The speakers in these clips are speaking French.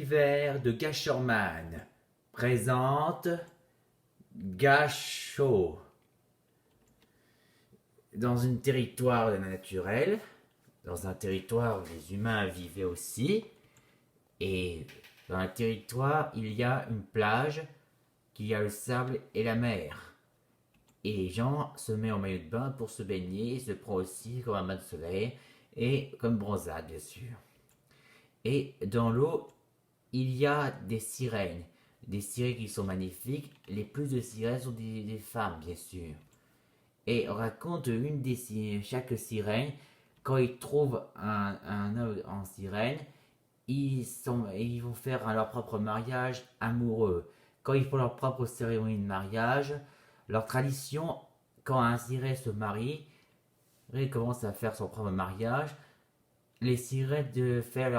l'univers de Gasherman présente Gachot. Dans un territoire naturel, dans un territoire où les humains vivaient aussi, et dans un territoire, il y a une plage, qui a le sable et la mer. Et les gens se mettent en maillot de bain pour se baigner, se prend aussi comme un bain de soleil, et comme bronzade bien sûr. Et dans l'eau, il y a des sirènes qui sont magnifiques. Les plus de sirènes sont des femmes bien sûr. Et on raconte chaque sirène, quand ils trouvent un homme en sirène, ils vont faire leur propre mariage amoureux. Quand ils font leur propre cérémonie de mariage, leur tradition, quand un sirène se marie, il commence à faire son propre mariage, les sirènes de faire de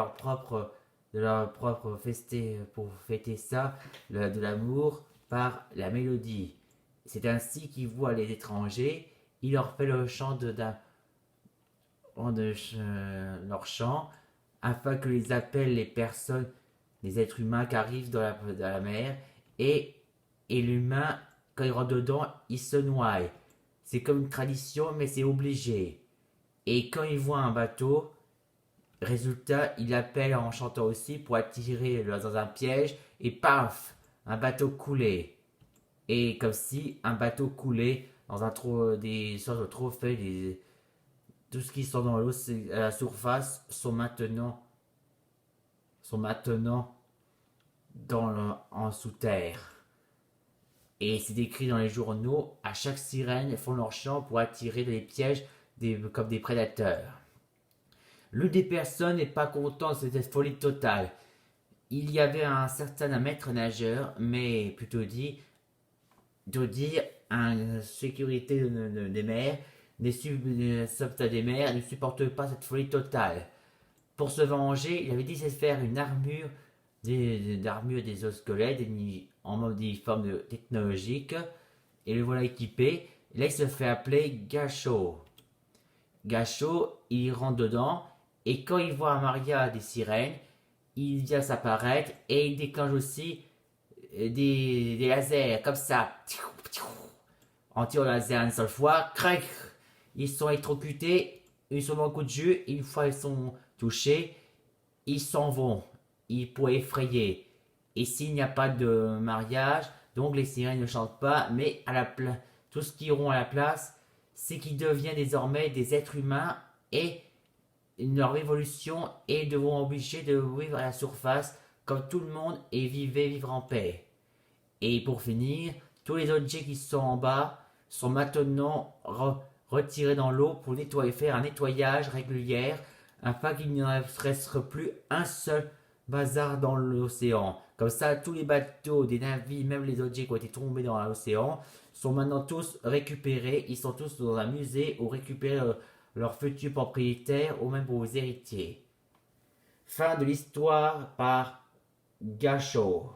leur propre fester pour fêter ça, de l'amour par la mélodie. C'est ainsi qu'ils voient les étrangers, il leur fait le chant leur chant afin que les appellent les personnes, les êtres humains qui arrivent dans la mer et, et l'humain, quand il rentre dedans, il se noie. C'est comme une tradition, mais c'est obligé. Et quand il voit un bateau, résultat, il appelle en chantant aussi pour attirer dans un piège et paf, un bateau coulé. Et comme si un bateau coulé dans des sortes de trophées, tout ce qui sont dans l'eau, à la surface, sont maintenant en sous-terre. Et c'est décrit dans les journaux, à chaque sirène font leur chant pour attirer les pièges comme des prédateurs. L'une des personnes n'est pas content de cette folie totale. Il y avait un certain maître nageur, mais plutôt dit, un sécurité des mers, sauvetage des mers, ne supporte pas cette folie totale. Pour se venger, il avait dit de faire une armure, des osquelettes en mode forme technologique, et le voilà équipé. Et là, il se fait appeler Gachot. Gachot, il rentre dedans, et quand il voit un Maria des sirènes, il vient s'apparaître, et il déclenche aussi des lasers, comme ça. En tirant le laser une seule fois, crac, ils sont électrocutés, ils sont dans le coup de jus, une fois ils sont touchés, ils s'en vont, ils pourraient effrayer. Et s'il n'y a pas de mariage, donc les sirènes ne chantent pas, mais tout ce qu'ils auront à la place, c'est qu'ils deviennent désormais des êtres humains et leur évolution est devront obliger de vivre à la surface comme tout le monde et vivre en paix. Et pour finir, tous les objets qui sont en bas sont maintenant retirés dans l'eau pour faire un nettoyage régulier afin qu'il n'y en reste plus un seul bazar dans l'océan. Comme ça, tous les bateaux, des navires, même les objets qui ont été tombés dans l'océan, sont maintenant tous récupérés. Ils sont tous dans un musée ou récupérer leurs futurs propriétaires ou même pour vos héritiers. Fin de l'histoire par Gachot.